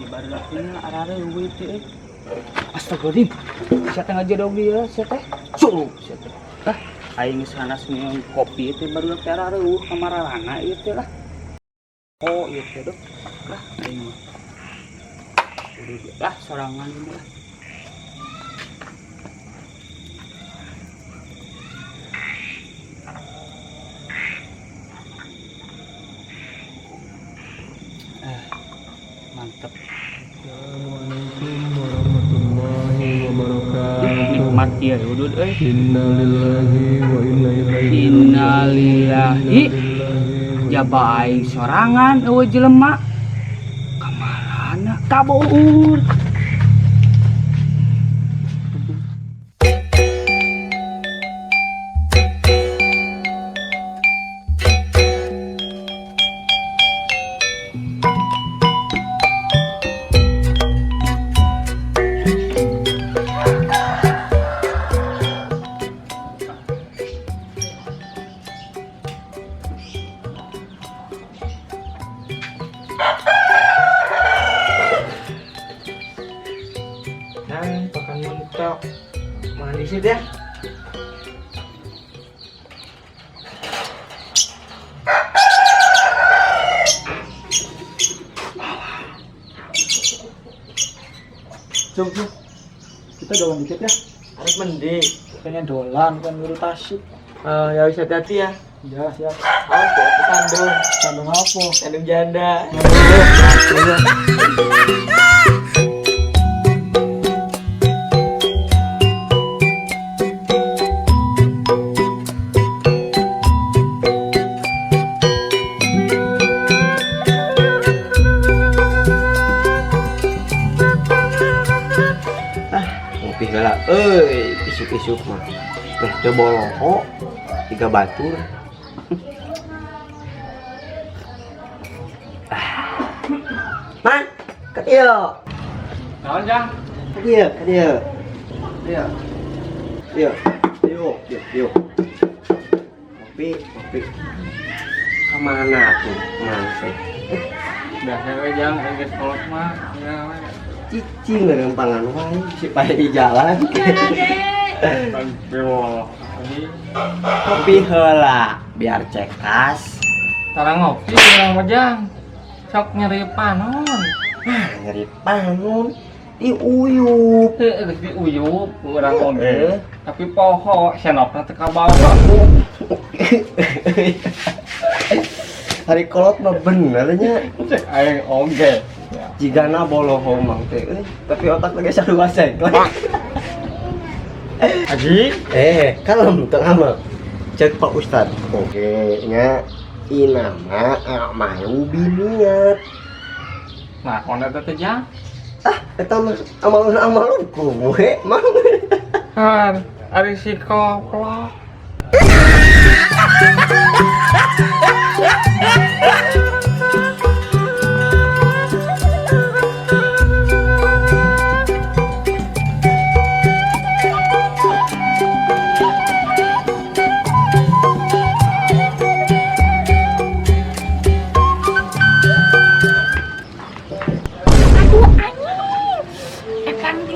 baru lakinya arah-arah eueuh teh. Astagfirullahaladzim. Saya teh ngajedog dia, saya teh. Suruh, saya teh. Tah, aing geus sanas minum kopi teh baru laki arah-arah kamararana ieu teh lah. Oh, ieu teh dok. Lah, aing mah. Lah, sorangan ini lah. Mantap. Assalamualaikum warahmatullahi wabarakatuh. Mati ya udud euy. Innalillahi wa inna ilaihi Innalillahi. Jaba aing sorangan eueuh jelema. Kamarana kabur. Dan pakan mentok mandi sih dah. Jom, kita dolan dikit ya. Harus mandi. Kayaknya dolan kan guru tasik. Ya bisa hati-hati ya. Ya siap. Awas bawa ke sandung. Sandung apa? Sandung janda. Ngopi gala, isuk-isuk mah. Nah, teu boloho, 3 batur. Man, ke dieu. Naon Jang? Ke dieu, ke dieu. Dieu. Dieu. Dieu. Ngopi. Kemana tuh, man sih? Udah we Jang, enggeus kolot mah. Ya we. Cicing ngerempangan wae, si pae di jalan. Kopi heula, biar cekas. Tara ngopi urang mah Jang. Sok nyeri panon. Nyeri panun, diuyup. Geus diuyup urang oge. Tapi poho senopna teu kabawa. Hari kolot mah bener nya. Cek aing oge. Jigana boloho mang teh, tapi otak lagi sarua cek. Aji, Kalem tengah mah. Cek Pak Ustad. Oke, nya inama a'malu biniat. nah konda teh Jang. Eta mah amalun kuwe mang. Kan, ari si koplok.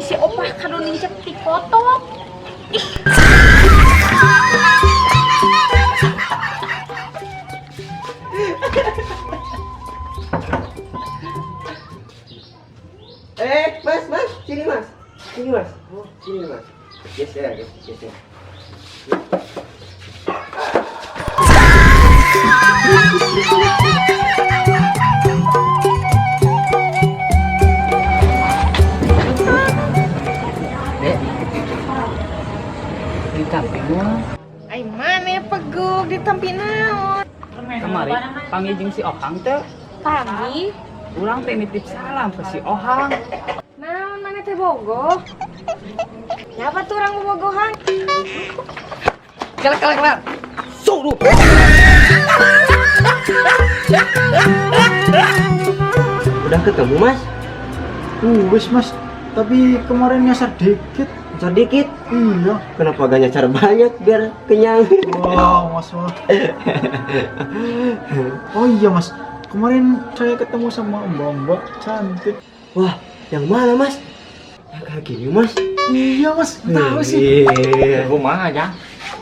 Si opah kado nincek ti kotok. Mas, sini mas. Oh, sini mas. Geser. Ditampi mah. Ai mana peguk ditampi naon? Kemari panggil jeung si Ohang teh. Pagi. Ulang teh nitip salam ke si Ohang. Naon mana teh bogoh? Siapa tuh orang bogohan? Kelak. Suruh. Udah ketemu mas? Wis mas, tapi kemarin nyasar dikit. Nyasar dikit? Iya. Kenapa gak nyasar banyak biar kenyang? Wow mas mah. Oh iya mas, kemarin saya ketemu sama mbak cantik. Wah, yang mana mas? Yang kayak gini mas? Iya mas, tahu sih. Rumah aja.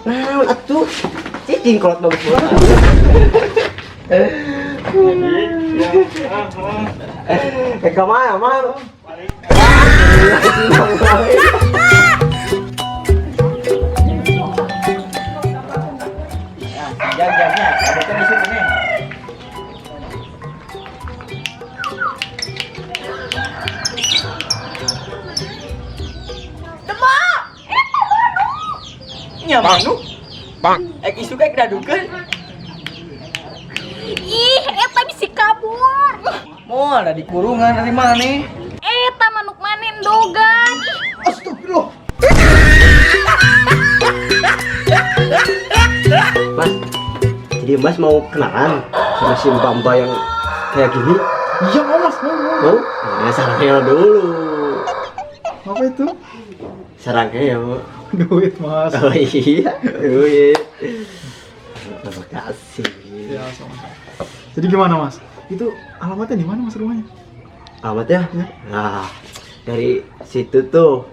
Nah, atuh cicing kolot bagus banget. Kemana mas? Jaga-jaga, ada kan di sini nih. Nya manu? Bang. Eki suka kedadukeun. Ih, eta bisi kabur. Mau ada di kurungan dari mana nih? Eta manuk manen dogan. Astagfirullah. Mas, jadi mas mau kenalan sama si mbak yang kayak gini? Iya mas, mau. Mau? Nah, sarang heo dulu. Apa itu? Sarang heo. Duit mas. Oh iya, duit. Terima kasih. Ya sama. Jadi gimana mas? Itu alamatnya di mana mas rumahnya? Amat ya? Ya. Nah, dari situ tuh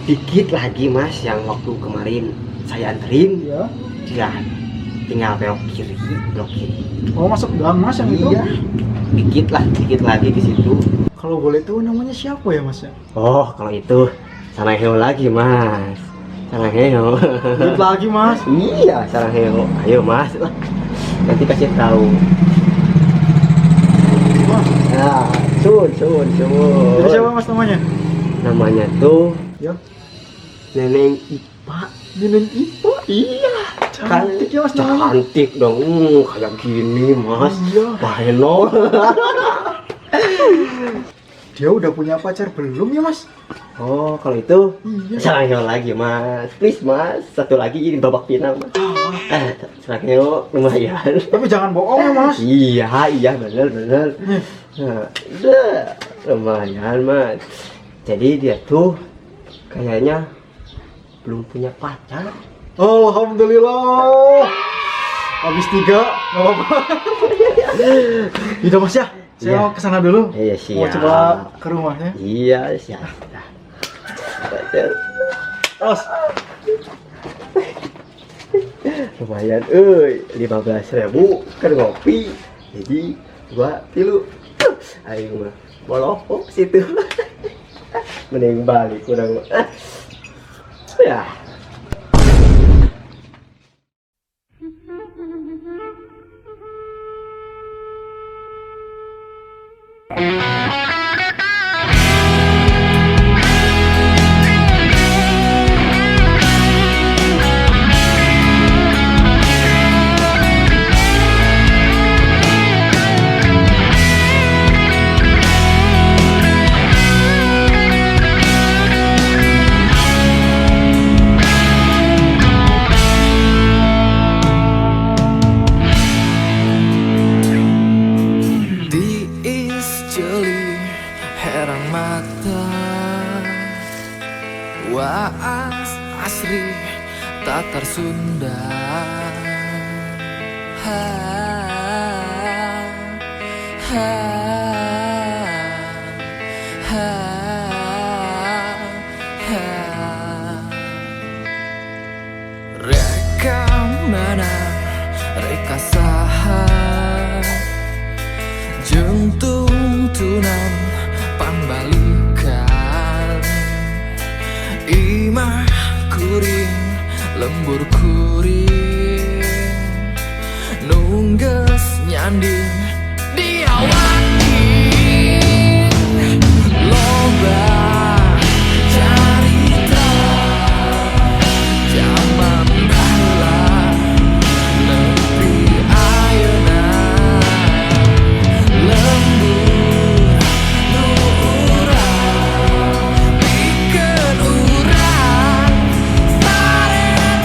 dikit lagi mas yang waktu kemarin saya anterin. Iya. Dia tinggal belok kiri, belok kiri. Oh masuk gang mas yang itu? Iya. Dikit lagi di situ. Kalau boleh tahu namanya siapa ya mas ya? Oh, kalau itu sarang heo lagi mas. Sarang heo. Duit lagi mas. Iya, sarang heo. Ayo mas, nanti kasih tahu. Mas, Nah, sun. jadi siapa mas namanya? Namanya tuh Ya. Neneng Ipa. Neneng Ipa. Iya, Cantik ya mas namanya. cantik dong, kayak gini mas. Iya. Baheno. Dia udah punya pacar belum ya mas? Oh, kalau itu Iya. sarang heo lagi mas. Please mas, satu lagi ini babak final mas. Sarang heo lumayan. Tapi jangan bohong ya mas. Iya, bener. Nih. Nah, udah lumayan mas. Jadi dia tuh kayaknya belum punya pacar. Alhamdulillah. Habis 3, nggak apa-apa. Udah mas ya, saya Iya. mau kesana dulu. Iya Mau siap. coba ke rumahnya. Iya siap. Terus. Lumayan, 15.000 kan ngopi. Jadi 2 kilo. Ayo mah bolong situ. Mending balik kurang. Ya. Tiis jeli herang mata Waas asri tatar Sunda ha, ha, ha, ha. Reka mana reka saha jeung tuntunan pambalikan imah kuring lembur kuring nungges nyanding diawaki loba carita zaman baheula nepi ayeuna lembur nu urang pikeun urang sarenean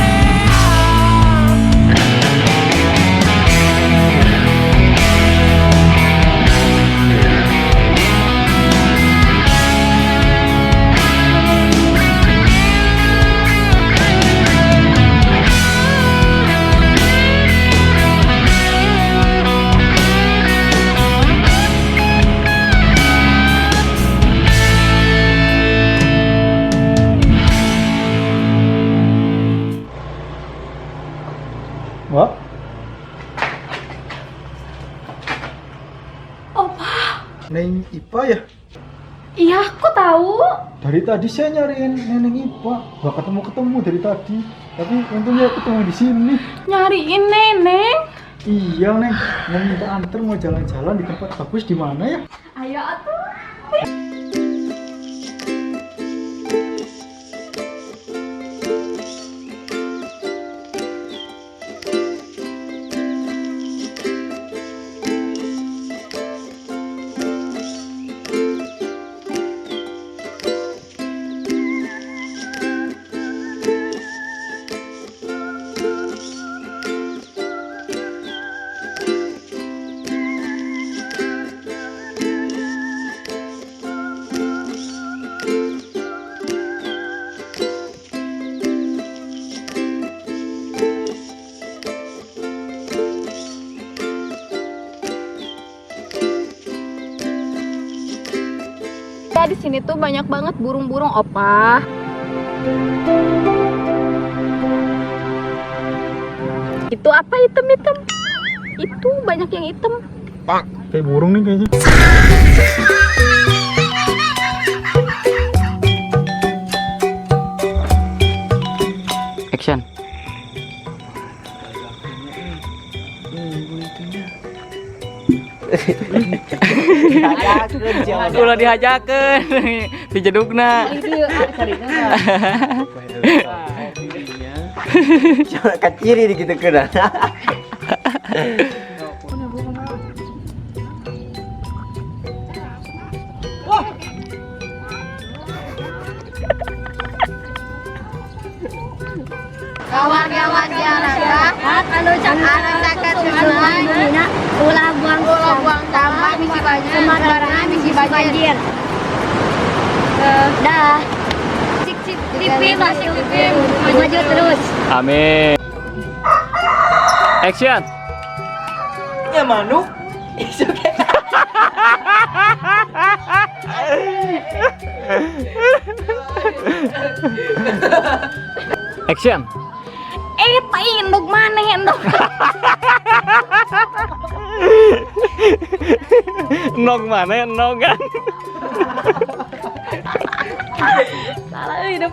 Neng Ipa ya? Iya, aku tahu. Dari tadi saya nyariin Neneng Ipa, gak ketemu dari tadi. Tapi untungnya ketemu di sini. Nyariin Neneng. Iya Neng, mau minta anter mau jalan-jalan di tempat bagus di mana ya? Ayo atuh. Di sini tuh banyak banget burung-burung, Opa. Itu apa hitam-hitam? Itu banyak yang hitam. Kayak burung nih kayaknya. Action. Ulah dihajakeun di jedugna. Coba kaciri di gitu kena. Kawan-kawan olahraga, anu caket sungai, ulah buang sampah, misi banyak, sembarangan misi banjir. Dah. Cik TV masih maju terus. Amin. Action. Ya manuk. Action. Induk mana induk? Nog mana nog kan? Salah hidup.